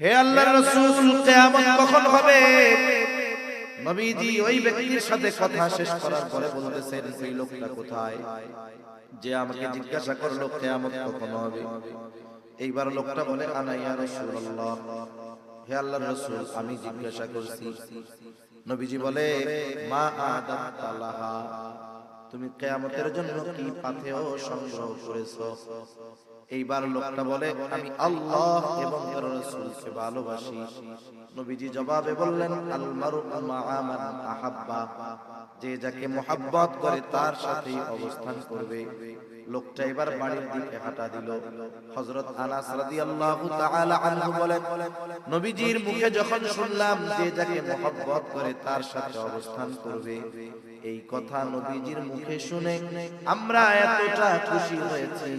হে আল্লাহর রাসূল, কিয়ামত কখন হবে? নবীজি ওই ব্যক্তির সাথে কথা শেষ করার পরে বলতেছেন, সেই লোকটা কোথায় যে আমাকে জিজ্ঞাসা করলো কিয়ামত কখন হবে? এইবার লোকটা বলে, আনা ইয়া রাসূলুল্লাহ, হে আল্লাহর রাসূল, আমি জিজ্ঞাসা করছি। নবীজি বলে, মা আদাতা লাহা, তুমি কিয়ামতের জন্য কি পাথেয় সংগ্রহ করেছো? এইবার লোকটা বলে, আমি আল্লাহ এবং তার রাসূলকে ভালোবাসি। নবীজি জবাবে বললেন, আল মারউ মা'a মান আহাব্বা, যে যাকে মুহাব্বত করে তার সাথে অবস্থান করবে। লোকটা এবার বাড়ির দিকে হাঁটা দিল। হযরত আনাস রাদিয়াল্লাহু তাআলা আনহু বলেন, নবীজির মুখে যখন শুনলাম যে যাকে মুহাব্বত করে তার সাথে অবস্থান করবে, এই কথা নবীজির মুখে শুনে আমরা এতটা খুশি হয়েছি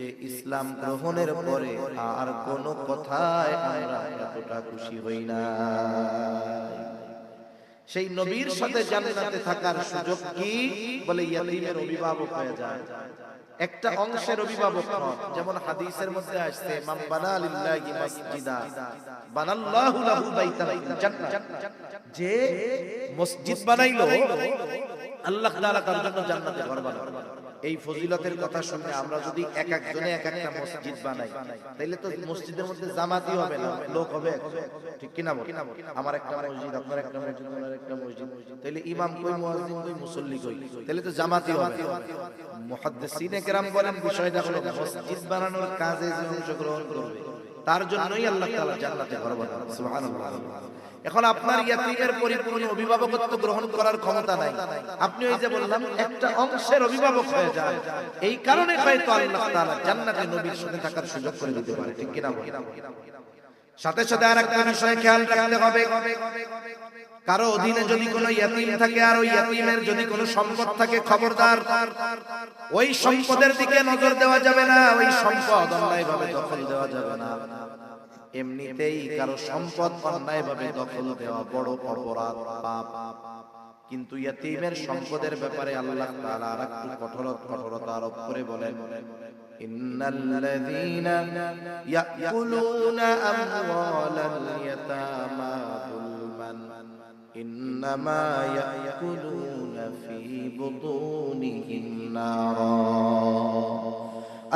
যে ইসলাম গ্রহণের পরে আর কোনো কথায় আমরা এতটা খুশি হই না। সেই নবীর সাথে জান্নাতে থাকার সুযোগ কি? বলে ইয়াতীমের অভিভাবক হয়ে যায়, একটা অংশের অভিভাবক হন। যেমন হাদিসের মধ্যে আসছে, মান বানা লিল্লাহি মাসজিদা বানাল্লাহু লাহু বাইতান ফিল জান্নাহ, যে মসজিদ বানাইলো আল্লাহ তাআলা তার জন্য জান্নাতে ঘর বানাবে। এই ফজিলতের কথা শুনে আমরা যদি এক একজনে এক একটা মসজিদ বানাই, তাহলে তো মসজিদের মধ্যে জামাতি হবে না, লোক হবে, ঠিক কি না? বল, আমার একটা মসজিদ, আপনার একটা মসজিদ, আপনার একটা মসজিদ, তাহলে ইমাম কই, মুয়াজ্জিন কই, মুসল্লি কই, তাহলে তো জামাতি হবে। মুহাদ্দিসিনে কেরাম বলেন, বিষয়টা হলো মসজিদ বানানোর কাজে যে অংশগ্রহণ করবে তার জন্যই আল্লাহ তাআলা জান্নাতে ঘর বানাবেন। সুবহানাল্লাহ। এখন আপনার ইয়াতীমের পরিপূর্ণ অভিভাবকত্ব গ্রহণ করার ক্ষমতা নাই, আপনি ওই যে বললাম একটা অংশের অভিভাবক হয়ে যান, এই কারণে হয়তো আল্লাহ তাআলা জান্নাতে নবীর সাথে থাকার সুযোগ করে দিতে পারে, ঠিক কি না? সাথে সাথে আরেকটা বিষয় খেয়াল রাখতে হবে, কারো অধীনে যদি কোনো ইয়াতীম থাকে আর ওই ইয়াতীমের যদি কোনো সম্পদ থাকে, খবরদার ওই সম্পদের দিকে নজর দেওয়া যাবে না, ওই সম্পদ অন্যায়ভাবে দখল দেওয়া যাবে না। এমনিতেই কারো সম্পদ অন্যায়ভাবে দখল দেওয়া বড় অপরাধ, পাপ। কিন্তু ইয়াতীমের সম্পদের ব্যাপারে আল্লাহ তাআলা আরেকটু কঠোরতা আরোপ করে বলেন, ইন্নাল্লাযীনা ইয়াকুলুনা আমওয়ালাল ইয়াতামা যুলমান ইন্নামা ইয়াকুলুনা ফি বুতুনিহিম নারা।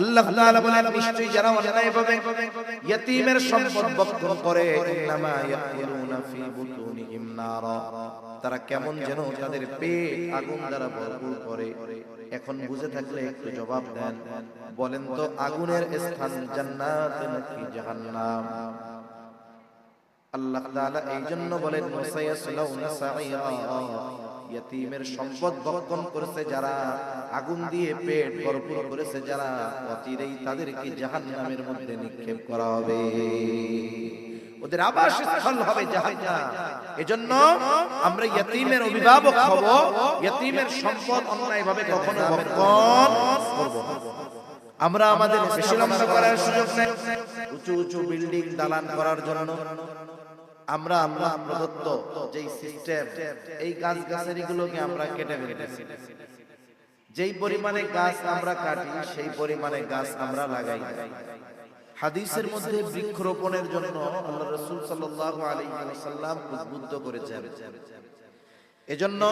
আল্লাহ তাআলা বলেন, নিশ্চয়ই যারা অন্যায়ভাবে ইয়াতীমের সম্পদ ভক্ষণ করে, ইন্নামা ইয়াকুলুনা ফি বুতুনিহিম নারা, তারা কেমন যেন তাদের পেট আগুন দ্বারা ভরপুর করে। এখন বুঝে থাকলে একটু জবাব দেন, বলেন তো আগুনের স্থান জান্নাত নাকি জাহান্নাম? আল্লাহ তাআলা এই জন্য বলেন, মুসায়াসলাউনা সাঈরা, ইয়াতীমের সম্পদ ভক্ষণ করেছে যারা, আগুন দিয়ে পেট ভরপুর করেছে যারা, অচিরেই তাদেরকে জাহান্নামের মধ্যে নিক্ষেপ করা হবে, ওদের আবাসস্থল হবে জাহান্নাম। এজন্য আমরা ইয়াতীমের অভিভাবক হব, ইয়াতীমের সম্পদ অন্যায়ভাবে কখনো ভক্ষণ করব না। আমরা আমাদের বেশি লম্বা করার সুযোগ নেই, উঁচু উঁচু বিল্ডিং দালান করার জন্য আমরা আল্লাহ প্রদত্ত যেই সিস্টেম, এই গাছ-গাছালিগুলোকে আমরা কেটে ফেলেছি। যেই পরিমাণে গাছ আমরা কাটি, সেই পরিমাণে গাছ আমরা লাগাই। হাদিসের মধ্যে বৃক্ষরোপণের জন্য আল্লাহ রাসূল সাল্লাল্লাহু আলাইহি ওয়াসাল্লাম উদ্বুদ্ধ করেছেন। এজন্য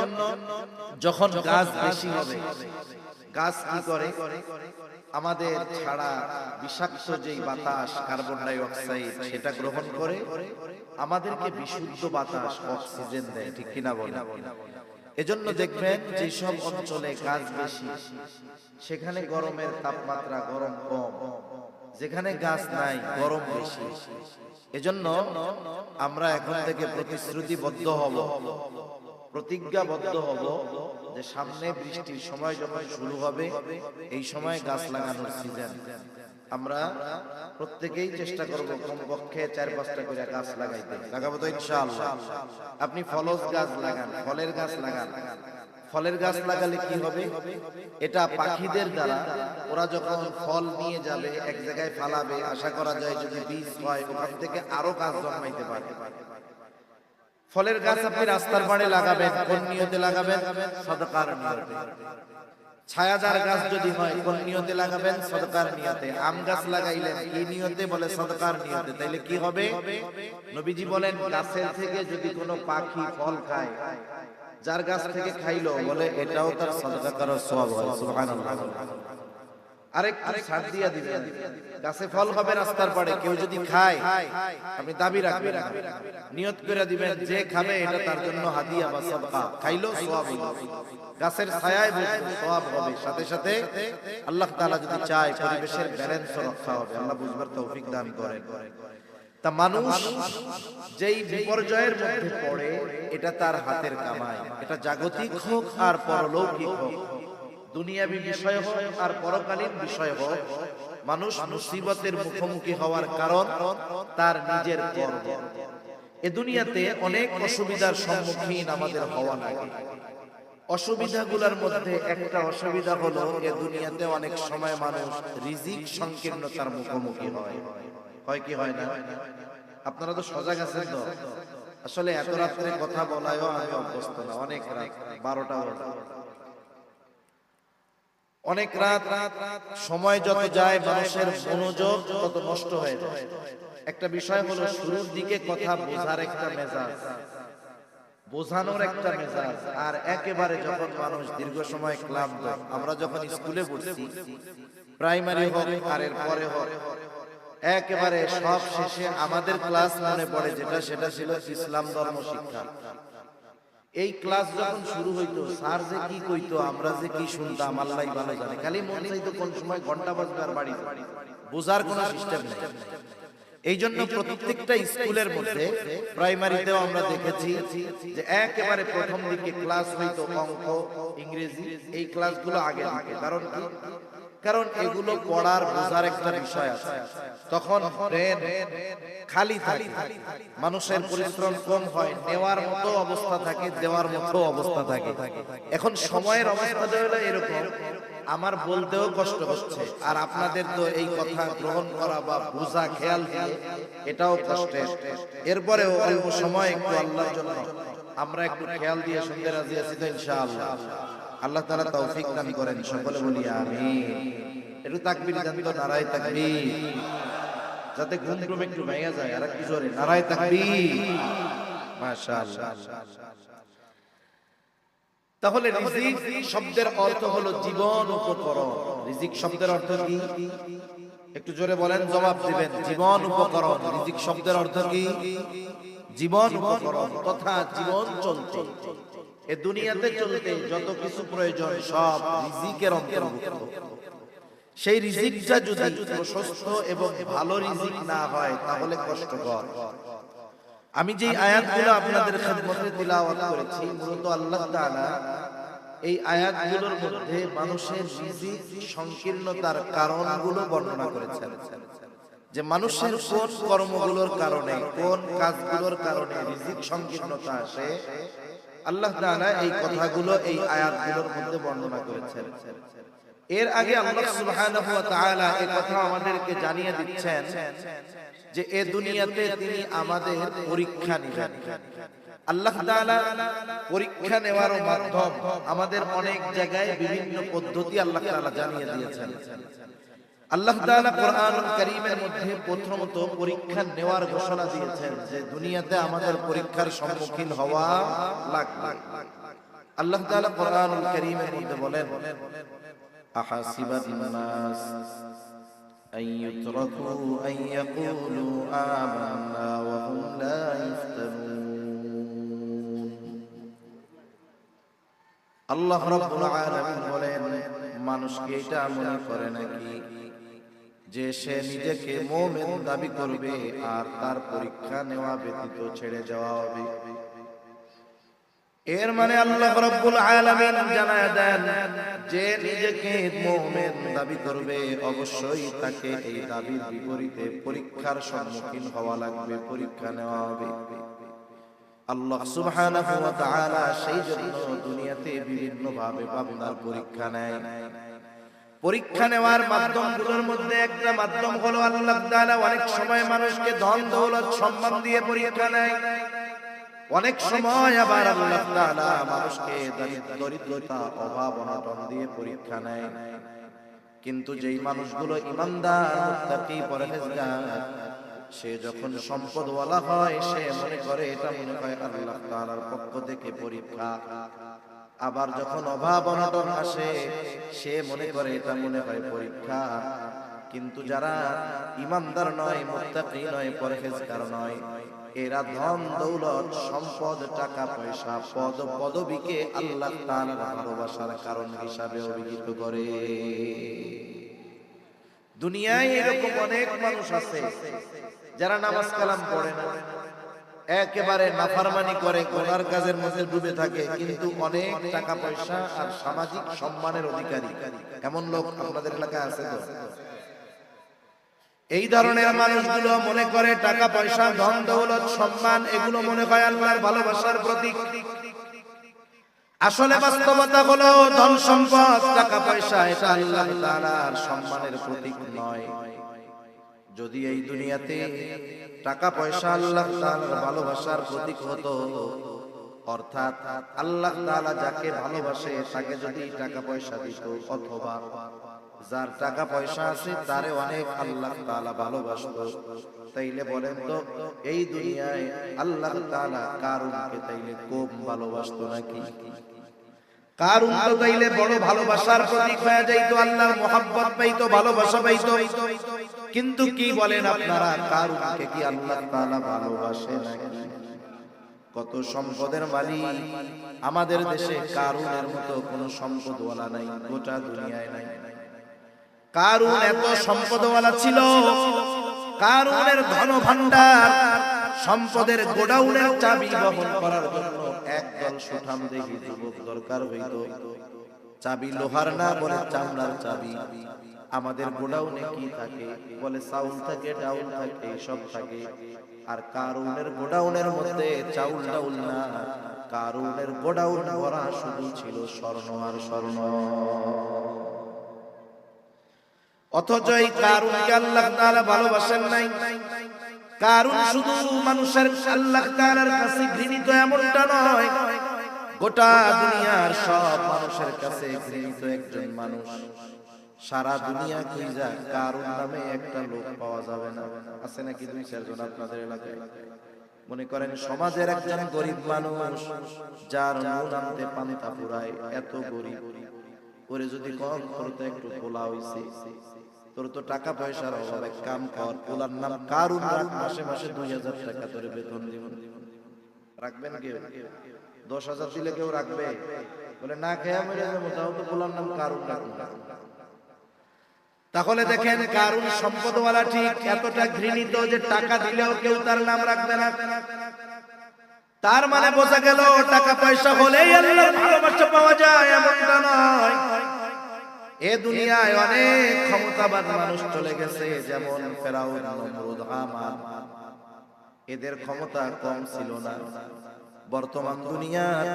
যখন গাছ বেশি হবে, গাছ কি করে? আমাদের ছাড়া বিষাক্ত যেই বাতাস, কার্বন ডাই অক্সাইড, সেটা গ্রহণ করে আমাদেরকে বিশুদ্ধ বাতাস, অক্সিজেন দেয়, ঠিক কিনা বলেন? এজন্য দেখবেন যেসব অঞ্চলে গাছ বেশি সেখানে গরমের তাপমাত্রা গরম কম, যেখানে গাছ নাই গরম বেশি। এজন্য আমরা এখন থেকে প্রতিশ্রুতিবদ্ধ হব, প্রতিজ্ঞাবদ্ধ হব যে সামনে বৃষ্টির সময় যখন শুরু হবে, এই সময় গাছ লাগানোর সিজন। আমরা প্রত্যেকেই চেষ্টা করব কমপক্ষে 4-5টা করে গাছ লাগাইতে। লাগাবো তো ইনশাআল্লাহ। আপনি ফলজ গাছ লাগান, ফলের গাছ লাগান। ফলের গাছ লাগালে কি হবে? এটা পাখিদের দ্বারা ওরা যখন ফল নিয়ে যাবে, এক জায়গায় ফালাবে, আশা করা যায় যদি বীজ হয় ওখান থেকে আরো গাছ জন্মাইতে পারে। ফলের গাছ আপনি রাস্তার পাড়ে লাগাবেন, কোন নিয়তে লাগাবেন? সাদাকার নিয়তে। ছায়াদার গাছ যদি হয় কোন নিয়তে লাগাবেন? সদকার নিয়তে। আম গাছ লাগাইলেন কি নিয়তে? বলে সদকার নিয়তে। তাইলে কি হবে? নবীজি বলেন গাছের থেকে যদি কোনো পাখি ফল খায়, যার গাছ থেকে খাইলো, বলে এটাও তার সদকা করার সওয়াব হয়। সুবহানাল্লাহ। আরেকটু ছাড় দিয়া দিবেন, গাছে ফল হবে রাস্তার পাড়ে, কেউ যদি খায় আপনি দাবি রাখবেন না, নিয়ত করে দিবেন যে খাবে এটা তার জন্য হাদিয়া বা সদকা, খাইলো সওয়াব হবে, গাছের ছায়ায় বসবে সওয়াব হবে, সাথে সাথে আল্লাহ তাআলা যদি চায় পরিবেশের ব্যালেন্স রক্ষা হবে। আল্লাহ বুঝবার তৌফিক দান করেন। তা মানুষ যেই বিপর্যয়ের মধ্যে পড়ে এটা তার হাতের কামাই, এটা জাগতিক হোক আর পরলৌকিক হোক, দুনিয়াবী বিষয় হোক আর পরকালীন বিষয় হোক, মানুষ মুসিবতের মুখোমুখি হওয়ার কারণ তার নিজের কর্ম। এ দুনিয়াতে অনেক অসুবিধার সম্মুখীন আমাদের হওয়া লাগে। অসুবিধাগুলোর মধ্যে একটা অসুবিধা হলো এ দুনিয়াতে অনেক সময় মানুষ রিজিক সংকীর্ণতার মুখোমুখি হয়। হয় কি হয় না? আপনারা তো সজাগ আছেন তো? আসলে এত রাত্রে কথা বলায়ও আমি অভ্যস্ত না, অনেক রাত 12টা অনেক রাত সময় যত যায় মানুষের মনোযোগ তত নষ্ট হয়ে যায়। একটা বিষয় হলো শুরুর দিকে কথা বোঝার একটা মেজাজ, বোঝানোর একটা মেজাজ, আর একেবারে যখন মানুষ দীর্ঘ সময় ক্লান্ত। আমরা যখন স্কুলে পড়ছি, প্রাইমারি হোক আর এর পরে হোক, একেবারে সব শেষে আমাদের ক্লাস মনে পড়ে যেটা, সেটা ছিল ইসলাম ধর্ম শিক্ষা। এই ক্লাস যখন শুরু হইতো, স্যার যে কি কইতো, আমরা যে কি শুনতাম, আল্লাহই ভালো জানে। খালি মন চাইতো কোন সময় ঘন্টা বাজবে আর বাড়ি, বোঝার কোনো সিস্টেম নেই। এই জন্য প্রত্যেকটা স্কুলের মধ্যে, প্রাইমারিতেও আমরা দেখেছি যে একেবারে প্রথম দিকে ক্লাস হইতো অঙ্ক, ইংরেজি, এই ক্লাসগুলো আগে দিকে। কারণ কি? কারণ এগুলো পড়ার বোঝার একটা বিষয় আছে। তখন ব্রেন খালি থাকে, মানুষের পরিশ্রম কম হয়, নেওয়ার মতো অবস্থা থাকে, দেওয়ার মতো অবস্থা থাকে। এখন সময়ের অবস্থাটা হলো এরকম, আমার বলতেও কষ্ট হচ্ছে, আর আপনাদের তো এই কথা গ্রহণ করা বা বোঝা খেয়াল দিয়ে এটাও কষ্টের। এরপরেও অল্প সময় একটু আল্লাহর জন্য আমরা একটু খেয়াল দিয়ে শুনতে রাজি আছি তো ইনশাআল্লাহ। আল্লাহ তাআলা তৌফিক দান করেন, সকলে বলি আমিন। একটু তাকবীর দেন তো, নারায়ে তাকবীর, যাতে ঘুম ঘুম একটু ভেঙে যায়। আর একটু জোরে নারায়ে তাকবীর, মাশাআল্লাহ। তাহলে রিজিক শব্দের অর্থ হলো জীবন উপকরণ। রিজিক শব্দের অর্থ কি? একটু জোরে বলেন, জবাব দিবেন। জীবন উপকরণ। রিজিক শব্দের অর্থ কি? জীবন উপকরণ তথা জীবন চলতে, এ দুনিয়াতে চলতে যত কিছু প্রয়োজন সব রিজিকের অন্তর্ভুক্ত। সেই রিজিকটা যদি প্রশস্ত এবং ভালো রিজিক না হয় তাহলে কষ্টকর। আমি যে আয়াতগুলো আপনাদের খেদমতে তিলাওয়াত করেছি, মূলত আল্লাহ তাআলা এই আয়াতগুলোর মধ্যে মানুষের রিজিক সংকীর্ণতার কারণগুলো বর্ণনা করেছেন। যে মানুষের কোন কর্মগুলোর কারণে, কোন কাজগুলোর কারণে রিজিক সংকীর্ণতা আসে, আল্লাহ তাআলা এই কথাগুলো এই আয়াতগুলোর মধ্যে বর্ণনা করেছেন। এর আগে আল্লাহ সুবহানাহু ওয়া তাআলা এই কথা আমাদেরকে জানিয়ে দিচ্ছেন যে এ দুনিয়াতে তিনি আমাদের পরীক্ষা নেবেন। আল্লাহ তাআলা পরীক্ষা নেওয়ার মাধ্যম আমাদের অনেক জায়গায় বিভিন্ন পদ্ধতি আল্লাহ তাআলা জানিয়ে দিয়েছেন। আল্লাহ তাআলা কোরআনুল কারীমের মধ্যে প্রথমত পরীক্ষা নেওয়ার ঘোষণা দিয়েছেন যে দুনিয়াতে আমাদের পরীক্ষার সম্মুখীন হওয়া লাগবে। আল্লাহ তাআলা কোরআনুল কারীমের মধ্যে বলেন, আহাসিবান নাস আন ইউতরাকু আন ইয়াকুলু আমান্না ওয়া হুম লা ইফতানুন। আল্লাহ রাব্বুল আলামিন বলেন, মানুষ কি এটা মনে করে নাকি যে সে নিজেকে মুমিন দাবি করবে আর তার পরীক্ষা নেওয়া ব্যতীত ছেড়ে যাওয়া হবে? এর মানে আল্লাহ রাব্বুল আলামিন জানায় দেন যে নিজেকে মুমিন দাবি করবে অবশ্যই তাকে এই দাবির বিপরীতে পরীক্ষার সম্মুখীন হওয়া লাগবে, পরীক্ষা নেওয়া হবে। আল্লাহ সুবহানাহু ওয়া তাআলা সেই জন্য দুনিয়াতে বিভিন্ন ভাবে বান্দার পরীক্ষা নেয়। পরীক্ষা নেওয়ার মাধ্যমগুলোর মধ্যে একটা মাধ্যম হলো আল্লাহ তাআলা অনেক সময় মানুষকে ধন দৌলত সম্মান দিয়ে পরীক্ষা নেয়। অনেক সময় আবার আল্লাহ তাআলা মানুষকে দরিদ্রতা অভাব অনটন দিয়ে পরীক্ষা নেয়। কিন্তু যেই মানুষগুলো ঈমানদার মুত্তাকী পরহেজগার, সে যখন সম্পদওয়ালা হয় সে মনে করে এটা মনে হয় আল্লাহ তাআলার পক্ষ থেকে পরীক্ষা। আবার যখন অভাব অনটন আসে সে মনে করে এটা মনে হয় পরীক্ষা। কিন্তু যারা ঈমানদার নয়, মুত্তাকী নয়, পরহেজগার নয়, এরা ধন দৌলত সম্পদ টাকা পয়সা পদ পদবীকে আল্লাহ তাআলার ভালোবাসার কারণ হিসাবে অভিহিত করে। দুনিয়ায় এরকম অনেক মানুষ আছে যারা নামাজ কালাম পড়ে না, একেবারে নাফরমানি করে, গুনার কাজের মধ্যে ডুবে থাকে, কিন্তু অনেক টাকা পয়সা আর সামাজিক সম্মানের অধিকারী। এমন লোক আপনাদের এলাকায় আছে তো? এই ধরনের মানুষগুলো মনে করে টাকা পয়সা ধন দৌলত সম্মান এগুলো মনে হয় আল্লাহর ভালোবাসার প্রতীক। আসলে বাস্তবতা হলো ধন সম্পদ টাকা পয়সা এটা আল্লাহ তাআলার সম্মানের প্রতীক নয়। যদি এই দুনিয়াতে টাকা পয়সা আল্লাহ তাআলার ভালোবাসার প্রতীক হতো, অর্থাৎ আল্লাহ তাআলা যাকে ভালোবাসে তাকে যদি টাকা পয়সা দিত, অথবা যার টাকা পয়সা আছে তারে অনেক আল্লাহ তাআলা ভালোবাসতো, তাইলে বলেন তো এই দুনিয়ায় আল্লাহ তাআলা কারুনকে তাইলে কম ভালোবাসতো নাকি? কারুন তো তাইলে বড় ভালোবাসার প্রতীক হয়ে যাইতো, আল্লাহর মোহাব্বত পাইতো, ভালোবাসা পাইতো। কিন্তু কি বলেন আপনারা, কারুনকে কি আল্লাহ তাআলা ভালোবাসে নাকি? কত সম্পদের মালিক আমাদের দেশে, কারুনের মতো কোন সম্পদওয়ালা নাই, গোটা দুনিয়ায় নাই। কারুন এত সম্পদওয়ালা ছিল, কারুনের ধন ভান্ডার সম্পদের গোডাউনের চাবি বহন করার জন্য একদল সুঠাম দেহী যুবক দরকার হইত। চাবি লোহার না, বলে চামড়ার চাবি। আমাদের গোডাউনে কি থাকে? বলে চাউল থাকে, ডাউল থাকে, সব থাকে। আর কারুনের গোডাউনের মধ্যে চাউল ডাউল না, কারুনের গোডাউন ভরা শুধু ছিল স্বর্ণ আর স্বর্ণ। অথচ এই কারুনকে আল্লাহ তাআলা ভালোবাসেন নাই। কারুন শুধু মানুষের আল্লাহ তাআলার কাছে ঘৃণিত এমনটা নয়, গোটা দুনিয়ার সব মানুষের কাছে ঘৃণিত একজন মানুষ। সারা দুনিয়া খুঁজা কারুন নামে একটা লোক পাওয়া যাবে না। আছে নাকি দুই চারজন আপনাদের এলাকায়? মনে করেন সমাজের একজন গরিব মানুষ, যার নুন আনতে পান্তা ফুরায়, এত গরিব, ওরে যদি কম করতে একটু পোলা হইছে, তোর তো টাকা পয়সার অভাবে কাম কর, পোলার নাম কারুন রাখ, মাসে মাসে 2000 টাকা তোরে বেতন দিব। রাখবেন কেউ? 10,000 দিলে কেউ রাখবে? বলে না খেয়ে মরে যাবো, তাও তো পোলার নাম কারুন রাখবো। তাহলে দেখেন কারুন সম্পদওয়ালা ঠিক, এতটা ঘৃণিত যে টাকা দিলেও কেউ তার নাম রাখবে না। তার মানে বোঝা গেল টাকা পয়সা হলেই আল্লাহর ভালোবাসা পাওয়া যায় এমনটা নয়। এ দুনিয়ায় অনেক ক্ষমতাবান মানুষ চলে গেছে, যেমন ফেরাউন, নমরুদ, হামান। এদের ক্ষমতা কম ছিল না। বর্তমান দুনিয়ার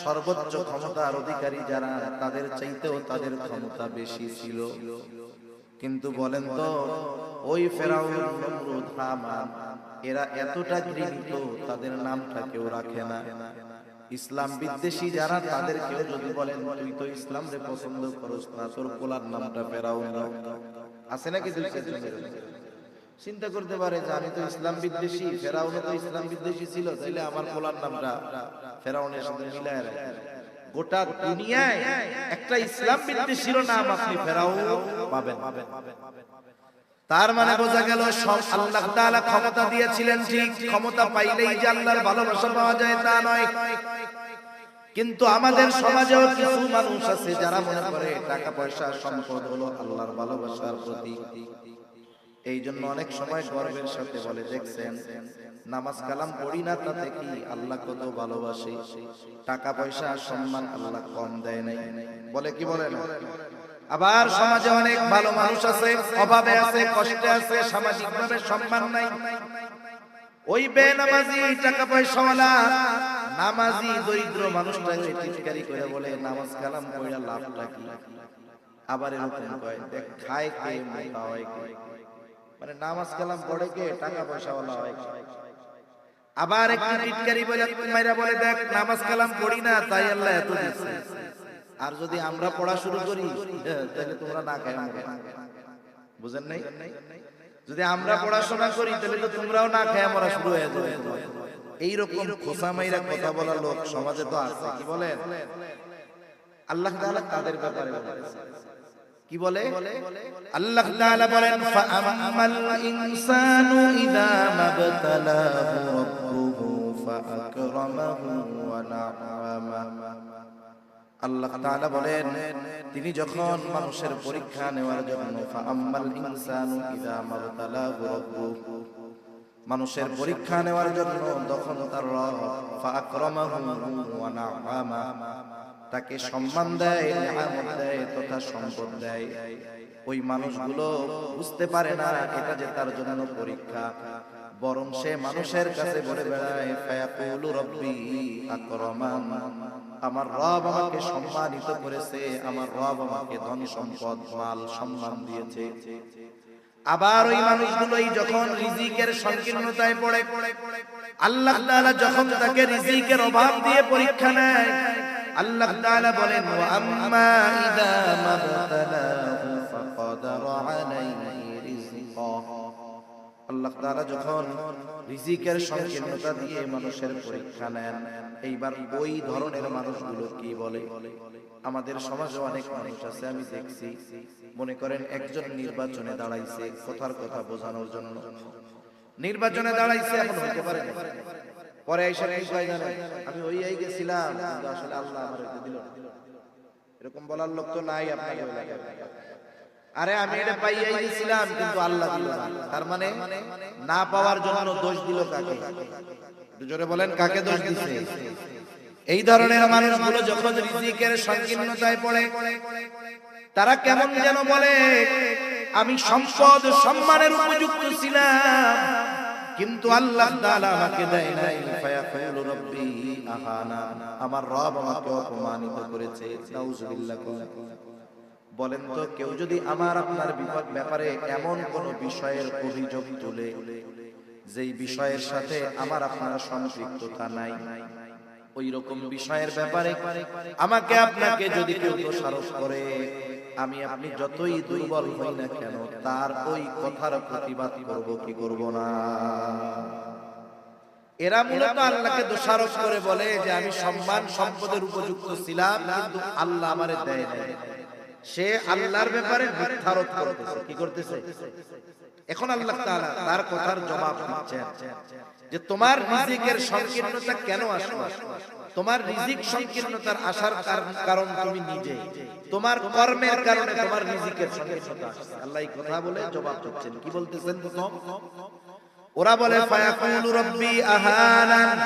সর্বোচ্চ ক্ষমতার অধিকারী যারা, তাদের চাইতেও তাদের ক্ষমতা বেশি ছিল। কিন্তু বলেন তো ওই ফেরাউন, নমরুদ, হামান এরা এতটা ঘৃণিত, তাদের নামটা কেউ রাখে না। ইসলাম বিদ্বেষী যারা, তাদেরকেও যদি বলেন তুই তো ইসলাম রে পছন্দ করস না, তোর পোলার নামটা ফেরাউন রাখ। আছে নাকি? চিন্তা করতে পারে যে আমি তো ইসলাম বিদ্বেষী, ফেরাউন তো ইসলাম বিদ্বেষী ছিল, তাইলে আমার পোলার নামটা ফেরাউনের সাথে মিলায় রাখ। গোটা দুনিয়ায় একটা ইসলাম বিদ্বেষীর নাম আপনি ফেরাউন পাবেন। তার মানে বোঝা গেল আল্লাহ তাআলা ক্ষমতা দিয়েছিলেন ঠিক, ক্ষমতা পাইলেই যে আল্লাহর ভালোবাসা পাওয়া যায় তা নয়। কিন্তু আমাদের সমাজেও কিছু মানুষ আছে যারা মনে করে টাকা পয়সা সম্পদ হলো আল্লাহর ভালোবাসার প্রতীক। এই জন্য অনেক সময় গর্বের সাথে বলে, দেখছেন নামাজ কালাম পড়ি না, তাতে কি আল্লাহ কত ভালোবাসে, টাকা পয়সা সম্মান আল্লাহ কম দেয় নাই। বলে কি বলে না? আবার সমাজে অনেক ভালো মানুষ আছে, অভাবে আছে, কষ্টে আছে, সামাজিক ভাবে সম্মান নাই। ওই বেনামাজি টাকা পয়সাওয়ালা নামাজি দরিদ্র মানুষটাকে টিটকারি করে বলে নামাজ কালাম পড়া লাভটা কি? আবার এরকম কয়, দেখ খায় কে, মোটা হয় কে। মানে নামাজ কালাম পড়ে কে, টাকা পয়সাওয়ালা হয়। আবার একটু টিটকারি বলে মাইরা বলে দেখ নামাজ কালাম পড়ি না তাই আল্লাহ এত দিচ্ছে। আর যদি আমরা পড়া শুরু করি তাহলে তোমরা না খায় মরো। বুঝেন নাই? যদি আমরা পড়াশোনা করি তাহলে তো তোমরাও না খায় মরা শুরু হয়ে যাবে। এইরকম খোসা মাইরা কথা বলা লোক সমাজে তো আছে। কি বলেন? আল্লাহ তাআলা তাদের ব্যাপারে বলেছেন, কি বলে? আল্লাহ তাআলা বলেন ফাআম্মাল ইনসানু ইযা মাবতালাহু রাব্বুহু ফাআকরামাহু ওয়া না'আমা। আল্লাহ তাআলা বলেন তিনি যখন মানুষের পরীক্ষা নেওয়ার জন্য ফাআম্মাল ইনসানু ইযা মাবতালাহু রাব্বুহু, মানুষের পরীক্ষা নেওয়ার জন্য তখন তার রব ফাআকরামাহু ওয়া না'আমা, তাকে সম্মান দেয়, নিয়ামত দেয় তথা সম্পদ দেয়। ওই মানুষগুলো বুঝতে পারে না এটা যে তার জন্য পরীক্ষা, বরং সে মানুষের কাছে বলে বেড়ায় ফায়াকুলু রাব্বি আকরামান, আমার রব আমাকে সম্মানিত করেছে, আমার রব আমাকে ধন সম্পদ মাল সম্মান দিয়েছে। আবার ওই মানুষগুলোই যখন রিজিকের সংকীর্ণতায় পড়ে, আল্লাহ তাআলা যখন তাকে রিজিকের অভাব দিয়ে পরীক্ষা নেয়, আল্লাহ তাআলা বলেন ওয়া আম্মা ইযা মাবতালাহু ফাকাদারা আলাইহি রিজকা। আল্লাহ তাআলা যখন রিজিকের সংকীর্ণতা দিয়ে মানুষের পরীক্ষা নেন, এইবার ওই ধরনের মানুষগুলো কি বলে? আমাদের সমাজে অনেক মানুষ আছে, আমি দেখছি, মনে করেন একজন নির্বাচনে দাঁড়াইছে কথার কথা বোঝানোর জন্য, নির্বাচনে দাঁড়াইছে, এখন হইতে পারে না, পরে এসে কি কয় জানেন, আমি ওই গেছিলাম কিন্তু আসলে আল্লাহ আমারে দিল না। এরকম বলার লোক তো নাই আপনাদের এলাকায়। আরে আমি এটা পাইয়াই গেছিলাম কিন্তু আল্লাহ দিল না। তার মানে না পাওয়ার জন্য দোষ দিল কাকে? জোরে বলেন, কাকে দোষ দিছে? এই ধরনের মানুষগুলো যখন রিজিকের সংকীর্ণতায় পড়ে, তারা কেমন যেন বলে আমি সম্পদ সম্মানের উপযুক্ত ছিলাম কিন্তু আল্লাহ তাআলা আমাকে দেয় নাই। ফায়াকুলু রাব্বি আহানা, আমার রব আমাকে অপমানিত করেছে। নাউজুবিল্লাহ। বলেন তো কেউ যদি আমার আপনার ব্যাপারে এমন কোন বিষয়ের অভিযোগ তুলে যেই বিষয়ের সাথে আমার আপনার সম্পৃক্ততা নাই, ওই রকম বিষয়ের ব্যাপারে আমাকে আপনাকে যদি কেউ দোষারোপ করে, আমি আপনি যতই দুর্বল হই না কেন তার ওই কথার প্রতিবাদ করব কি করব না? এরা মূলত আল্লাহকে দোষারোপ করে বলে যে আমি সম্মান সম্পদের উপযুক্ত ছিলাম কিন্তু আল্লাহ আমারে দেয় নাই। সে আল্লাহর ব্যাপারে মিথ্যারোপ করতেছে। কি করতেছে? এখন আল্লাহ তাআলা তার কথার জবাব দিচ্ছেন যে তোমার রিজিকের সংকীর্ণতা কেন আসলো? তোমার রিজিক সংকীর্ণতার আসার কারণ তুমি নিজে, তোমার কর্মের কারণে তোমার রিজিকের সংকীর্ণতা আসছে। আল্লাহ এই কথা বলে জবাব দিচ্ছেন। কি বলতেছেন? ওরা বলে ফায়াকুলু রাব্বি আহানান,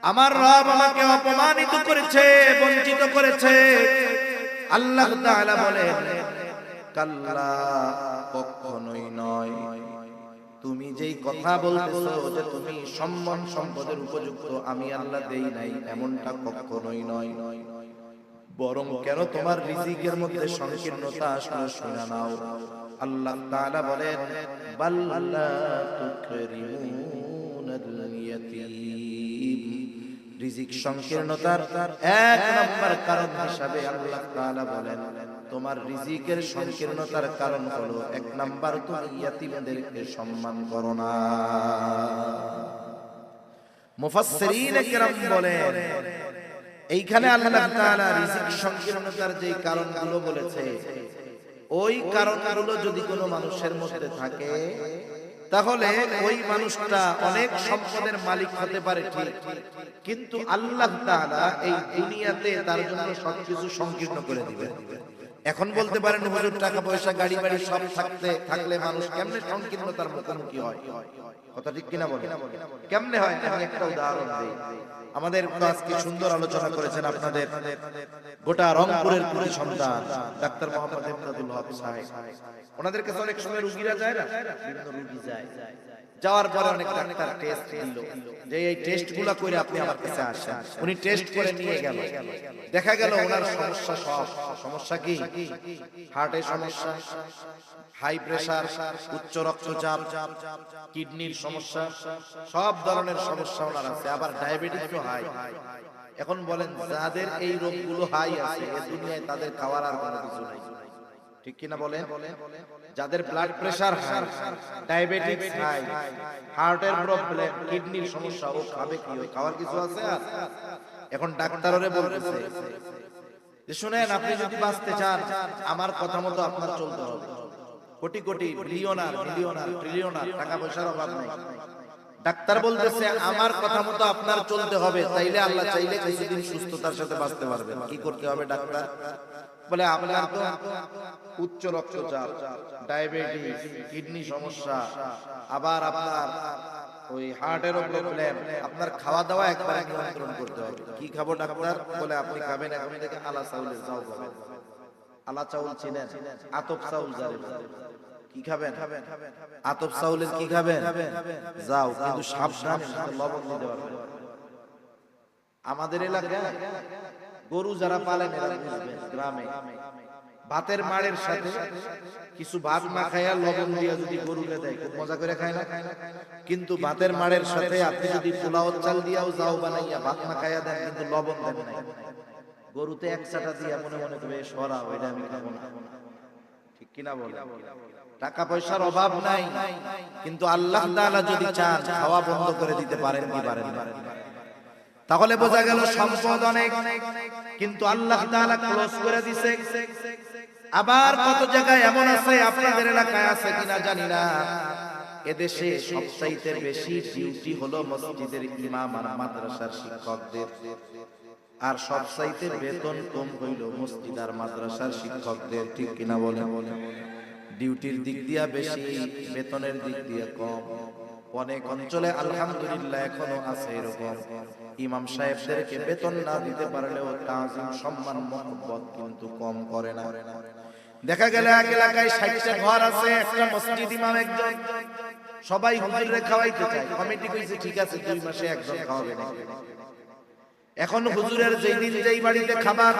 আমার রব আমাকে অপমানিত করেছে, বঞ্চিত করেছে। আল্লাহ তাআলা বলেন কাল্লা, কখনোই নয়। তুমি যেই কথা বলতেছো যে তুমি সম্মান সম্পদের উপযুক্ত আমি আল্লাহ দেই নাই, এমনটা কখনোই নয়। বরং কেন তোমার রিজিকের মধ্যে সংকীর্ণতা আসলো শুনে নাও। আল্লাহ তাআলা বলেন বাল্লা তুকরিমুনাল ইয়াতীম, রিজিক সংকীর্ণতার এক নম্বর কারণ হিসাবে আল্লাহ তাআলা বলেন তোমার রিজিকের সংকীর্ণতার কারণ হলো এক নাম্বার তুমি ইয়াতীমদেরকে সম্মান করো না। মুফাসসিরিন কেরাম বলেন এইখানে আল্লাহ তাআলা রিজিক সংকীর্ণতার যে কারণগুলো বলেছে, ওই কারণগুলো যদি কোনো মানুষের মধ্যে থাকে তাহলে ওই মানুষটা অনেক সম্পদের মালিক হতে পারে ঠিক, কিন্তু আল্লাহ তাআলা এই দুনিয়াতে তার জন্য সবকিছু সংকীর্ণ করে দিবেন। এখন বলতে পারেন হুজুর টাকা পয়সা গাড়ি বাড়ি সব থাকলে মানুষ কেমনে সংকীর্ণতার মুখোমুখি হয়? কথা ঠিক কিনা বলেন? কেমনে হয়? আমি একটা উদাহরণ দেই। আমাদের আজকে সুন্দর আলোচনা করেছেন আপনাদের গোটা রংপুরের কৃতি সন্তান ডাক্তার মোহাম্মদ ইমদাদুল হক সাহেব। ওনাদের কাছে অনেক সময় রোগীরা যায় না, বিভিন্ন রোগী যায়, যাওয়ার পরে অনেক ডাক্তার টেস্ট দিল যে এই টেস্টগুলো করে আপনি আমার কাছে আসেন। উনি টেস্ট করে নিয়ে গেল, দেখা গেল ওনার সমস্যা সব। সমস্যা কি? হার্টের সমস্যা, হাই প্রেসার, উচ্চ রক্তচাপ, কিডনির সমস্যা, সব ধরনের সমস্যা ওনার আছে। আবার ডায়াবেটিসও হাই। এখন বলেন যাদের এই রোগগুলো হাই আছে এই দুনিয়ায় তাদের খাওয়ার আর কোনো কিছু নাই, ঠিক কিনা বলেন? যাদের blood pressure high, diabetes high, হার্টের প্রবলেম, কিডনির সমস্যা, ও খাবে কি? ও খাওয়ার কিছু আছে? আর এখন ডাক্তাররে বলতেছে যে শুনেন, আপনি যদি বাঁচতে চান আমার কথা মতো আপনার চলতে হবে। কোটি কোটি বিলিয়নার, মিলিয়নার, ট্রিলিয়নার টাকা পয়সার অভাব নাই। ডাক্তার বলতেছে আমার কথা মতো আপনার চলতে হবে, তাইলে আল্লাহ চাইলে কিছুদিন সুস্থতার সাথে বাঁচতে পারবেন। কি করতে হবে? ডাক্তার বলে আপনার তো উচ্চ রক্তচাপ, ডায়াবেটিস, কিডনি সমস্যা, আবার আপনার ওই হার্টেরও প্রবলেম, আপনার খাওয়া দাওয়া একবার নিয়ন্ত্রণ করতে হবে। কি খাবো ডাক্তার? বলে আপনি খাবেন এখন থেকে আলা চাউলের চাউল খাবেন। আলা চাউল চিনেন? আতপ চাউল যারে বলে। কি খাবেন? আতপ চাউলের কি খাবেন? যাও, কিন্তু সাবধান, লবণ দিতে পারবেন। আমাদের এলাকায় গরু যারা পালেন এরা বুঝবেন, গ্রামে ভাতের মাড়ের সাথে কিছু ভাত মাখাইয়া লবণ দিয়া যদি গরুকে দেয়, খুব মজা করে খায় না? কিন্তু ভাতের মাড়ের সাথে আপনি যদি পোলাও চাল দিয়াও যাও বানাইয়া ভাত মাখাইয়া দেন, কিন্তু লবণ দেন নাই, গরুতে এক চাটা দিয়া মনে মনে করবে সরা, ওইটা আমি খাবো না। ঠিক কিনা বলে? টাকা পয়সার অভাব নাই, কিন্তু আল্লাহ তাআলা যদি চান খাওয়া বন্ধ করে দিতে পারেন কি পারেন না? তাহলে বোঝা গেল সম্পদ অনেক, কিন্তু আল্লাহ তাআলা ক্লোজ করে দিয়েছে। আবার কত জায়গায় এমন আছে, আপনাদের এলাকায় আছে কিনা জানি না, এদেশে সবচাইতে বেশি ডিউটি হলো মসজিদের ইমাম আর মাদ্রাসার শিক্ষকদের, আর সবচাইতে বেতন কম হইল মসজিদ আর মাদ্রাসার শিক্ষকদের। ঠিক কিনা বলেন? ডিউটির দিক দিয়া বেশি, বেতনের দিক দিয়া কম। অনেক অঞ্চলে আলহামদুলিল্লাহ এখনো আছে এরকম, ইমাম সাহেবদেরকে বেতন না দিতে পারলেও তাজিম, সম্মান, মহব্বত কিন্তু কম করে না। দেখা গেল এক এলাকায় 60টা ঘর আছে, একটা মসজিদ ইমাম একজন, সবাই হুজুরে খাওয়াইতে চায়। কমিটি কইছে ঠিক আছে 2 মাসে একজন খাওয়াবে না। এখন হুজুরের যেই দিন যেই বাড়িতে খাবার,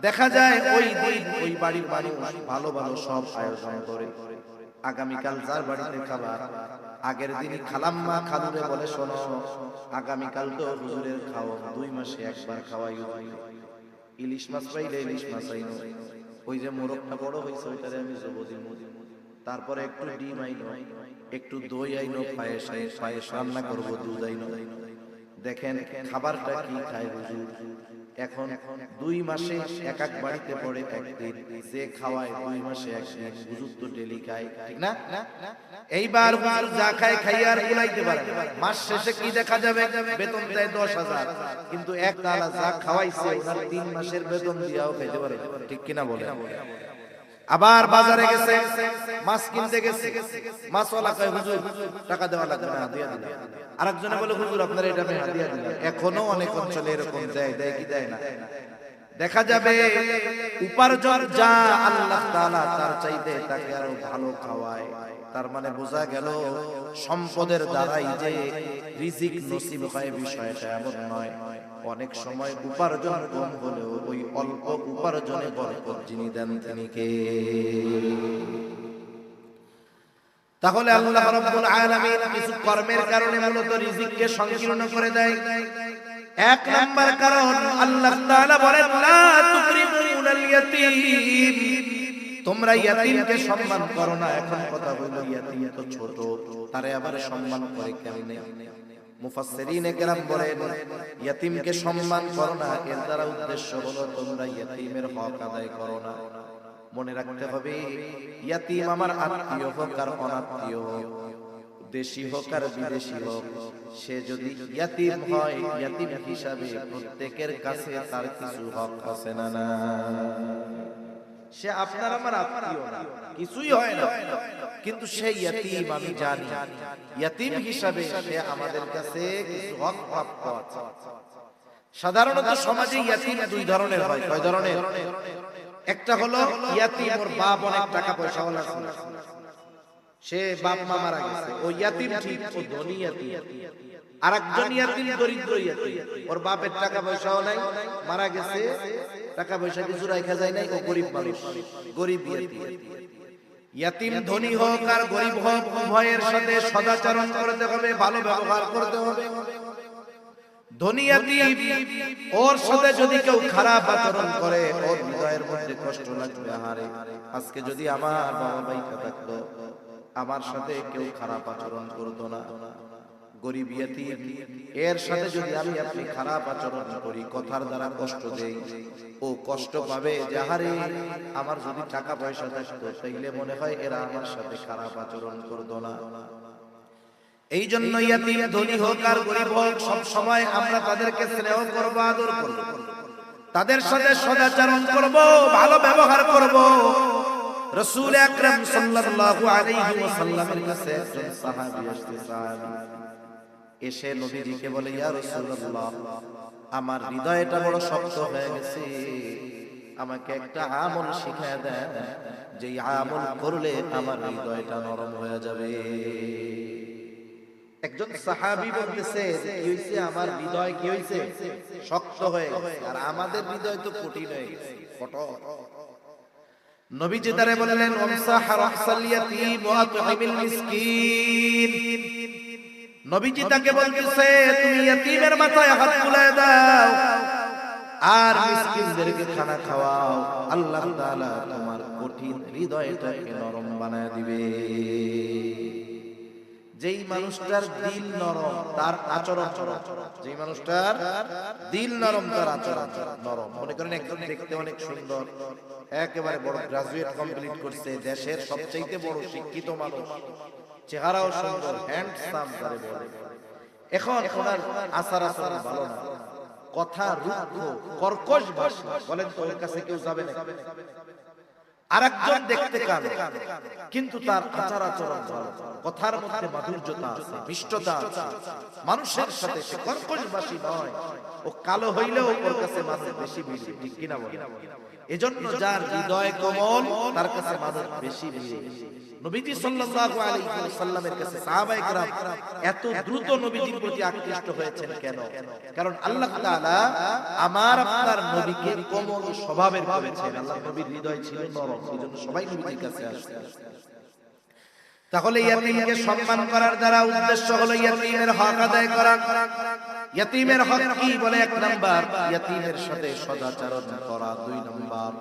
দেখা যায় ওই দিন ওই বাড়ির মানুষ ভালো ভালো সব আয়োজন করে। আগামীকাল যার বাড়িতে খাবার, আগের দিনই খালাম্মা খালুরে বলে শোনো আগামীকাল তো হুজুরের খাও, 2 মাসে একবার খাওয়াই। ইলিশ মাছ পাইলে ইলিশ মাছ আইনো, ওই যে মোরগটা বড় হইছে ওইটারে আমি জব দিই, তারপরে একটু ডিম আইনো, একটু দই আইনো, পায়েস রান্না করবো, দুধ আইনো। দেখেন খাবারটা কি খায় হুজুর। এখন 2 মাসে এক এক বাড়িতে পড়ে একদিন, যে খাওয়ায় 2 মাসে একদিন, হুজুর তো ডেলি খায়, ঠিক না? এইবার হুজুর যা খায় খাইয়া আর কুলাইতে পারে না। মাস শেষে কি দেখা যাবে? বেতন দেয় 10,000, কিন্তু এক তালা যা খাওয়াইছে ওনার 3 মাসের বেতন দিয়াও খাইতে পারে, ঠিক কিনা বলে? আবার বাজারে গেছে, মাছ কিনতে গেছে, মাছওয়ালা কয় হুজুর টাকা দেওয়া লাগবে না, হাদিয়া দিন। আরেকজনে বলে হুজুর আপনার এটা আমি হাদিয়া দিলাম। এখনো অনেক অঞ্চলে এরকম দেয় কি দেয় না? দেখা যাবে উপার্জন যা আল্লাহ তাআলা তার চাইতে তাকে আরো ভালো খাওয়ায়। তার মানে বোঝা গেল সম্পদের দ্বারাই যে রিজিক নসিব হয় বিষয়টা এমন নয়। অনেক সময় উপার্জন কম হলেও ওই অল্প উপার্জনে বরকত যিনি দেন তিনি কে? তাহলে আল্লাহ রাব্বুল আলামিন কিছু কর্মের কারণে মূলত রিজিককে সংকীর্ণ করে দেয়। এক নাম্বার কারণ আল্লাহ তাআলা বলেন লা তুকরিমুনাল ইয়াতীম, তোমরা ইয়াতীমকে সম্মান করো না। এখন কথা হলো ইয়াতীম তো ছোট, তারে আবার সম্মান করে কেমনে? মুফাসসিরিনে কেরাম বলেন ইয়াতীমকে সম্মান করো না, এর দ্বারা উদ্দেশ্য হলো তোমরা ইয়াতীমের হক আদায় করো না। মনে রাখতে হবে ইয়াতীম আমার আত্মীয় হোক আর অনাত্মীয় হোক, দেশি হোক আর বিদেশি হোক, সে যদি ইয়াতীম হয় ইয়াতীম হিসাবে প্রত্যেকের কাছে তার কিছু হক আছে না? না, সে আপনার আমার আত্মীয় না, কিছুই হয় না, কিন্তু সে ইয়াতীম, আমি জানি ইয়াতীম হিসাবে সে আমাদের কাছে কিছু হক প্রাপ্ত আছে। সাধারণত সমাজে ইয়াতীম 2 ধরনের হয়। কয় ধরনের? একটা হলো ইয়াতীম ওর বাপ অনেক টাকা পয়সা ওয়ালা ছিল, সে বাপ মা মারা গেছে, ও ইয়াতিম ঠিক, ও ধনী ইয়াতিম। আরেকজন ইয়াতিম দরিদ্র ইয়াতিম, ওর বাপের টাকা পয়সাও নাই, মারা গেছে, টাকা পয়সা কিছু রাখা যায় নাই, ও গরিব মানুষ, গরিব ইয়াতিম। ইয়াতিম ধনী হোক আর গরিব হোক, উভয়ের সাথে সদাচরণ করতে হবে, ভালো ব্যবহার করতে হবে। ধনী ইয়াতিম, ওর সাথে যদি কেউ খারাপ আচরণ করে, ওর হৃদয়ের মধ্যে কষ্ট লাগবে। আহারে, আজকে যদি আমার বাবা ভাইটা থাকতো, আমার সাথে কেউ খারাপ আচরণ করতো না। গরিব ইয়াতিম, এর সাথে যদি আমি আপনি খারাপ আচরণ করি, কথার দ্বারা কষ্ট দেই, ও কষ্ট পাবে যে আহারে, আমার যদি টাকা পয়সা থাকতো তাইলে মনে হয় এরা আমার সাথে খারাপ আচরণ করতো না। এই জন্য ইয়াতিম ধনী হোক আর গরিব হোক, সব সময় আমরা তাদেরকে স্নেহ করব, আদর করব, তাদের সাথে সদাচরণ করব, ভালো ব্যবহার করব। রাসূল আকরাম সাল্লাল্লাহু আলাইহি ওয়াসাল্লামের কাছে একজন সাহাবী আসতেছেন, এসে নবীজিকে বলে, ইয়া রাসূলুল্লাহ, আমার হৃদয়টা বড় শক্ত হয়ে গেছে, আমাকে একটা আমল শিখিয়ে দেন, যে আমল করলে আমার হৃদয়টা নরম হয়ে যাবে। একজন সাহাবী বলতেছে, কি হইছে, আমার হৃদয় কি হইছে, শক্ত হয়ে গেছে, আর আমাদের হৃদয় তো কঠিন হয়ে গেছে, কঠোর। নবীজি তারে বললেন, ওমসাহ রাহসাল ইয়াতীম ওয়া তুহিমিল মিসকিন। নবীজি তাকে বলতেছে, তুমি ইয়াতীমের মাথায় হাত বুলায় দাও আর মিসকিনদেরকে খানা খাওয়াও, আল্লাহ তাআলা তোমার কঠিন হৃদয়টাকে নরম বানায় দিবে। যেই মানুষটার দিল নরম, তার আচরণ নরম। যেই মানুষটার দিল নরম, তার আচরণ নরম। মনে করেন একজন দেখতে অনেক সুন্দর, একেবারে বড় গ্রাজুয়েট কমপ্লিট করছে, দেশের সবচাইতে বড় শিক্ষিত মানুষ, চেহারাও সুন্দর, হ্যান্ডসাম তারে বলে। এখন ওনার আচার আচরণ ভালো না, কথা রুক্ষ, কর্কশ ভাষা, বলেন তো ওর কাছে কেউ যাবে না? আরেকজন দেখতে কালো, কিন্তু তার আচার আচরণ ভালো, কথার মধ্যে মাধুর্যতা আছে, মিষ্টতা আছে, মানুষের সাথে সে কর্কশবাসী নয়। ও কালো হইলেও ওর কাছে মানুষ বেশি ভিড়ে, ঠিক কিনা বলেন? এজন্য যার হৃদয় কোমল, তার কাছে মানুষ বেশি ভিড়ে। নবীজি সাল্লাল্লাহু আলাইহি ওয়াসাল্লামের কাছে সাহাবায়ে কেরাম এত দ্রুত নবীজির প্রতি আকৃষ্ট হয়েছেন কেন? কারণ আল্লাহ তাআলা আমার আপনার নবীকে কোমল স্বভাবের করেছেন। আল্লাহর নবীর হৃদয় ছিল নরম, এজন্য সবাই নবীজির কাছে আসে। তাহলে ইয়াতীমকে সম্মান করার দ্বারা উদ্দেশ্য হলো ইয়াতীমের হক আদায় করা। ইয়াতীমের হক কি বলে? 1 নাম্বার, ইয়াতীমের সাথে সদাচরণ করা। 2 নাম্বার,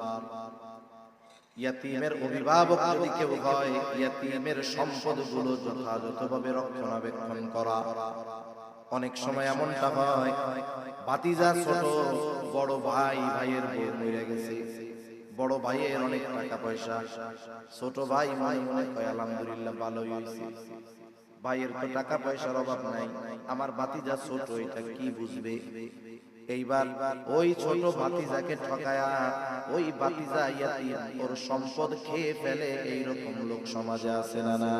ইয়াতীমের অভিভাবক যদি কেউ হয়, ইয়াতীমের সম্পদগুলো যথাযথভাবে রক্ষণাবেক্ষণ করা। অনেক সময় এমনটা হয়, ভাতিজা ছোট, বড় ভাই, ভাইয়ের বউ মরে গেছে, বড় ভাইয়ের অনেক টাকা পয়সা, ছোট ভাই মনে মনে কয় আলহামদুলিল্লাহ ভালোই হইছে, ভাইয়ের তো টাকা পয়সার অভাব নাই, আমার ভাতিজা ছোট, এটা কি বুঝবে? এইবার ওই ছোট ভাতিজাকে ঠকায়া ওই ভাতিজা ইয়াতীম, ওর সম্পদ খেয়ে ফেলে। এইরকম লোক সমাজে আছে না? না,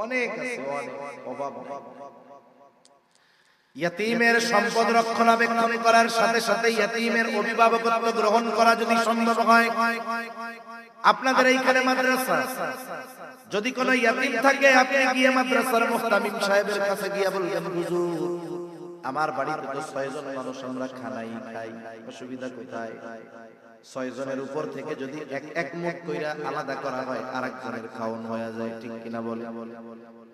অনেক আছে, অনেক অভাব। ইয়াতীমের সম্পদ রক্ষণাবেক্ষণ করার সাথে সাথে ইয়াতীমের অভিভাবকত্ব গ্রহণ করা যদি সম্ভব হয়। আপনাদের এইখানে মাদ্রাসা, যদি কোনো ইয়াতীম থাকে, আপনি গিয়ে মাদ্রাসার মুহতামিম সাহেবের কাছে গিয়ে বলবেন, হুজুর আমার বাড়িতে তো 6 জন মানুষ, আমরা খানাই খাই, অসুবিধা কোথায়? 6 জনের উপর থেকে যদি এক মুঠ কইরা আলাদা করা হয়, আরেকজনের খাওয়ানো হয়ে যায়, ঠিক কিনা বলে?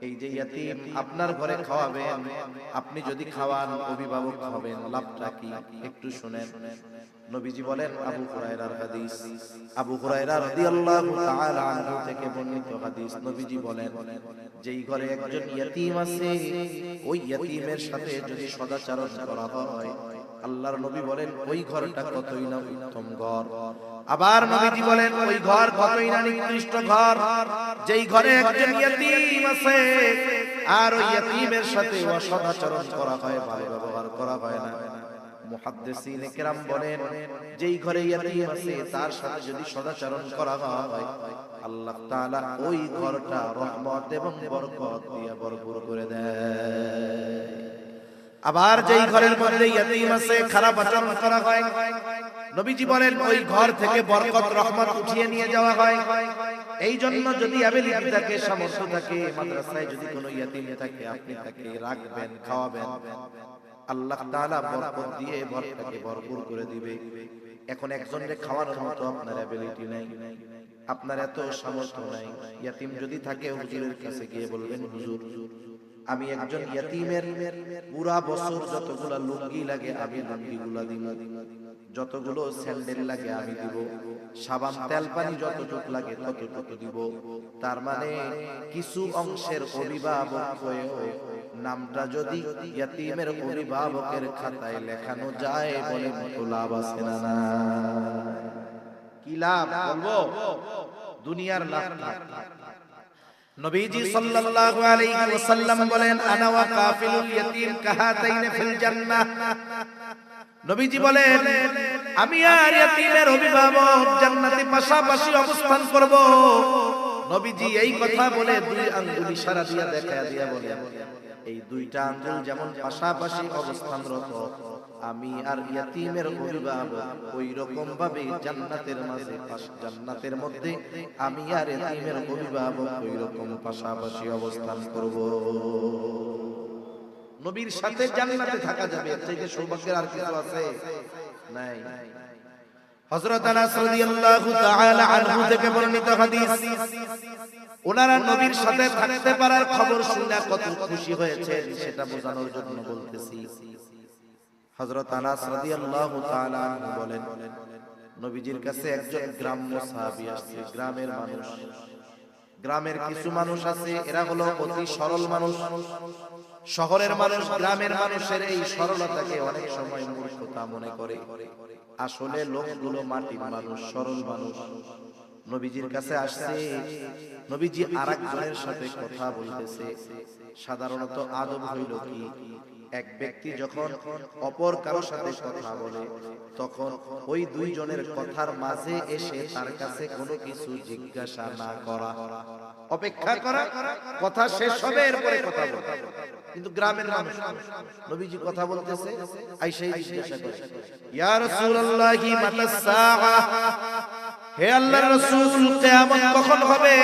এই যে ইয়াতীম আপনার ঘরে খাওয়াবেন, আপনি যদি খাওয়ান, অভিভাবক হবেন, লাভটা কি? একটু শুনেন। নবীজি বলেন, আবু হুরায়রার হাদিস, আবু হুরায়রা রাদিয়াল্লাহু তাআলা আনহু থেকে বর্ণিত হাদিস, নবীজি বলেন, যেই ঘরে একজন ইয়াতীম আছে, ওই ইয়াতীমের সাথে যদি সদাচরণ করা হয়, আল্লাহর নবী বলেন ওই ঘরটা কতই না উত্তম ঘর। আবার নবীজি বলেন, ওই ঘর কতই না নিকৃষ্ট ঘর, যেই ঘরে একজন ইয়াতীম আছে আর ওই ইয়াতীমের সাথে অসদাচরণ করা হয়, ভালো ব্যবহার করা হয় না। মুহাদ্দিসিনে কেরাম বলেন, যেই ঘরে ইয়াতীম আছে তার সাথে যদি সদাচরণ করা হয়, আল্লাহ তাআলা ওই ঘরটা রহমত এবং বরকত দিয়ে ভরপুর করে দেয়। আবার যেই ঘরের মধ্যে ইয়াতীম আছে, খারাপ আচরণ করা হয়, নবীজি বলেন ওই ঘর থেকে বরকত রহমত উঠিয়ে নিয়ে যাওয়া হয়। এই জন্য যদি অ্যাবিলিটি থাকে, সামর্থ্য থাকে, মাদ্রাসায় যদি কোনো ইয়াতিম থাকে, আপনি তাকে রাখবেন, খাওয়াবেন, আল্লাহ তাআলা বরকত দিয়ে ঘরটাকে ভরপুর করে দিবে। এখন একজনকে খাওয়ানোর মতো আপনার অ্যাবিলিটি নাই, আপনার এত সামর্থ্য নাই, ইয়াতিম যদি থাকে হুজুরের কাছে গিয়ে বলবেন, হুজুর আমি একজন ইয়াতিমের পুরা বছর যতগুলা লুঙ্গি লাগে আমি লুঙ্গিগুলা দিব, যতগুলো স্যান্ডেল লাগে আমি দিব, সাবান তেল পানি যতটুকু লাগে ততটুকু দিব। তার মানে কিছু অংশের অভিভাবক হয়েও নামটা যদি ইয়াতিমের অভিভাবকের খাতায় লেখানো যায়, বলে মতো লাভ আছে না? না কি লাভ বলবো? দুনিয়ার লাভ। নবীজি সাল্লাল্লাহু আলাইহি ওয়াসাল্লাম বলেন, আনা ওয়া কাফিলুল ইয়াতীম কাহাতাইন ফিল জান্নাহ। নবীজি বলেন, আমি আর ইয়াতীমের অভিভাবক জান্নাতে পাশাপাশি অবস্থান করব। নবীজি এই কথা বলে দুই আঙ্গুল ইশারা দিয়া দেখায়া দিয়া বলেন, এই দুইটা আঙ্গুল যেমন পাশাপাশি অবস্থানরত, আমি আর ইয়াতীমের অভিভাবক ওই রকম ভাবে জান্নাতের মাঝে, জান্নাতের মধ্যে আমি আর ইয়াতীমের অভিভাবক ওই রকম পাশাপাশি অবস্থান করব। নবীর সাথে জান্নাতে থাকা যাবে, এর চাইতে সৌভাগ্যের আর কিছু আছে? নাই। হযরত আনাস রাদিয়াল্লাহু তাআলা আনহু থেকে বর্ণিত হাদিস, ওনারা নবীর সাথে থাকতে পারার খবর শুনে কত খুশি হয়েছেন সেটা বোঝানোর জন্য বলতেছি। হযরত আনাস রাদিয়াল্লাহু তাআলা আনহু বলেন, নবীজির কাছে একজন গ্রাম্য সাহাবী আসছে, গ্রামের মানুষ। গ্রামের কিছু মানুষ আছে, এরা হলো অতি সরল মানুষ। শহরের মানুষ গ্রামের মানুষের এই সরলতাকে অনেক সময় মূর্খতা মনে করে। আসলে লোকগুলো মাটির মানুষ, সরল মানুষ। নবীজির কাছে আসছে, নবীজি আরেকজনের সাথে কথা বলতেছে। সাধারণত আদব হইল কি, এক ব্যক্তি যখন অপর কারোর সাথে কথা বলে তখন ওই দুইজনের কথার মাঝে এসে তার কাছে কোনো কিছু জিজ্ঞাসা না করা, অপেক্ষা করা, কথা শেষ হবে এরপরে কথা বলা। কিন্তু গ্রামের মানুষ, নবীজি কথা বলতেছে, আইসাই জিজ্ঞাসা করে, ইয়া রাসূলুল্লাহি মাতাস সাআ, হে আল্লাহর রাসূল কিয়ামত কখন হবে?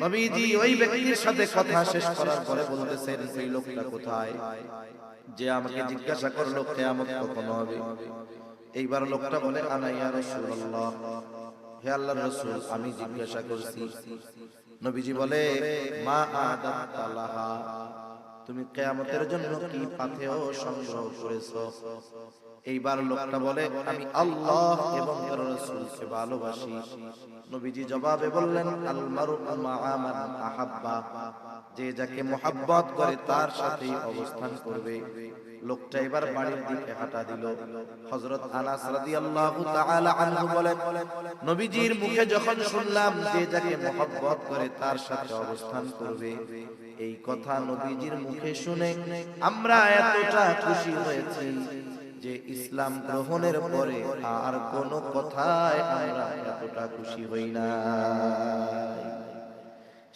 নবীজি ওই ব্যক্তির সাথে কথা শেষ করার পরে বলতেছেন, সেই লোকটা কোথায় যে আমাকে জিজ্ঞাসা করলো কিয়ামত কখন হবে? এইবার লোকটা বলে, আনা ইয়া রাসূলুল্লাহ, হে আল্লাহর রাসূল আমি জিজ্ঞাসা করছি। নবীজি বলে, মা আদাত লাহা, তুমি কিয়ামতের জন্য কি পাথেয় সংগ্রহ করেছো? এইবার লোকটা বলে, আমি আল্লাহ এবং তার রাসূলকে ভালোবাসি। নবীজি জবাবে বললেন, আল মারউ মা'a মান আহাব্বা, যে যাকে মুহাব্বত করে তার সাথেই অবস্থান করবে। লোকটা এবার বাড়ির দিকে হাঁটা দিল। হযরত আনাস রাদিয়াল্লাহু তাআলা আনহু বলেন, নবীজির মুখে যখন শুনলাম যে যাকে মুহাব্বত করে তার সাথে অবস্থান করবে, এই কথা নবীজির মুখে শুনে আমরা এতটা খুশি হয়েছি যে ইসলাম গ্রহণের পরে আর কোন কথায় আমরা এতটা খুশি হই না।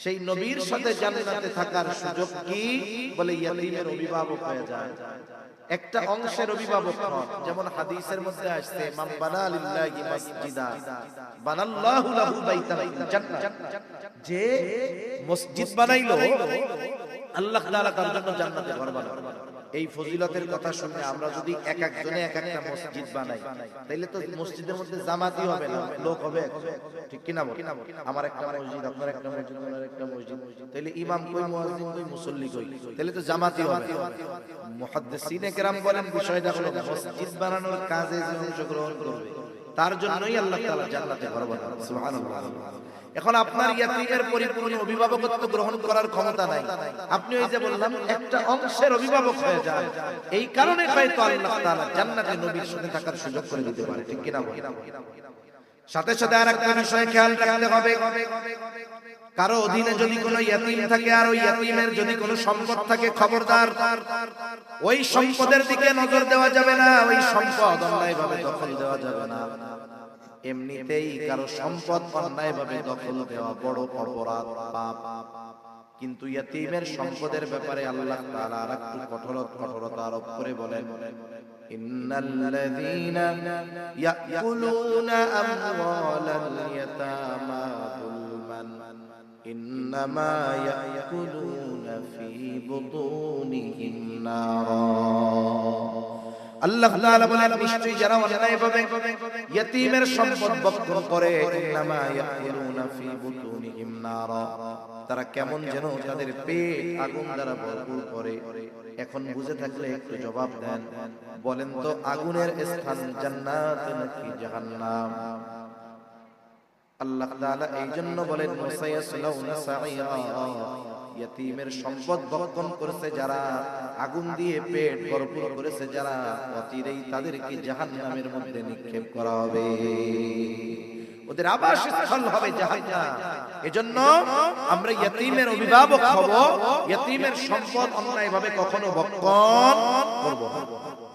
সেই নবীর সাথে জান্নাতে থাকার সুযোগ কি? বলে ইয়াতীমের অভিভাবক হয়ে যায়, একটা অংশের অভিভাবক হন। যেমন হাদিসের মধ্যে আসছে, মান বানা লিল্লাহি মাসজিদা বানাল্লাহু লাহু বাইতান ফিল জান্নাহ, যে মসজিদ বানাইলো আল্লাহ তাআলা তার জন্য জান্নাতে ঘর বানাবে। এই ফজিলতের কথা শুনে আমরা যদি এক একজনে এক একটা মসজিদ বানাই, তাইলে তো মসজিদের মধ্যে জামাতি হবে না, লোক হবে, ঠিক কি না? বল, আমার একটা মসজিদ, আপনার একটা মসজিদ, আপনার একটা মসজিদ, তাইলে ইমাম কই, মুয়াজ্জিন কই, মুসল্লি কই, তাইলে তো জামাতি হবে। মুহাদ্দিসিনে কেরাম বলেন, বিষয়টা হলো মসজিদ বানানোর কাজে যে অংশগ্রহণ করবে তার জন্যই আল্লাহ তাআলা জান্নাতে ঘর বানাবেন। সুবহানাল্লাহ। এখন আপনার ইয়াতীমের পরিপূর্ণ অভিভাবকত্ব গ্রহণ করার ক্ষমতা নাই, আপনি ওই যে বললাম একটা অংশের অভিভাবক হয়ে যান, এই কারণে হয়তো আল্লাহ তাআলা জান্নাতে নবীর সাথে থাকার সুযোগ করে দিতে পারে, ঠিক কি না? সাথে সাথে আরেকটা বিষয় খেয়াল রাখতে হবে, কারো অধীনে যদি কোনো ইয়াতীম থাকে আর ওই ইয়াতীমের যদি কোনো সম্পদ থাকে, খবরদার ওই সম্পদের দিকে নজর দেওয়া যাবে না, ওই সম্পদ অন্যায়ভাবে দখল দেওয়া যাবে না। এমনিতেই কারো সম্পদ অন্যায়ভাবে দখল দেওয়া বড় অপরাধ, পাপ। কিন্তু ইয়তীমের সম্পদের ব্যাপারে আল্লাহ তাআলা আরেকটু কঠোরতা আরোপ করে বলেন, ইন্নাল্লাযীনা ইয়াকুলুনা আমওয়ালাল ইয়াতামা যুলমান ইন্নামা ইয়াকুলুনা ফি বুতুনিহিম নারা। আল্লাহ তাআলা বলেন, নিশ্চয়ই যারা অন্যায়ভাবে ইয়তীমের সম্পদ ভক্ষণ করে, ইন্নামা ইয়াকুলুনা ফি বুতুনিহিম নারা, তারা কেমন যেন তাদের পেট আগুন দ্বারা ভরপুর করে। এখন বুঝে থাকলে একটু জবাব দেন, বলেন তো আগুনের স্থান জান্নাত নাকি জাহান্নাম? আল্লাহ তাআলা এই জন্য বলেন, মুসায়াসলাউনা সাঈরা, ইয়তীমের সম্পদ ভক্ষণ করেছে যারা, আগুন দিয়ে পেট ভরপুর করেছে যারা, অচিরেই তাদেরকে জাহান্নামের মধ্যে নিক্ষেপ করা হবে, ওদের আবাসস্থল হবে জাহান্নাম। এজন্য আমরা ইয়তীমের অভিভাবক হব, ইয়তীমের সম্পদ অন্যায়ভাবে কখনো ভক্ষণ করব না।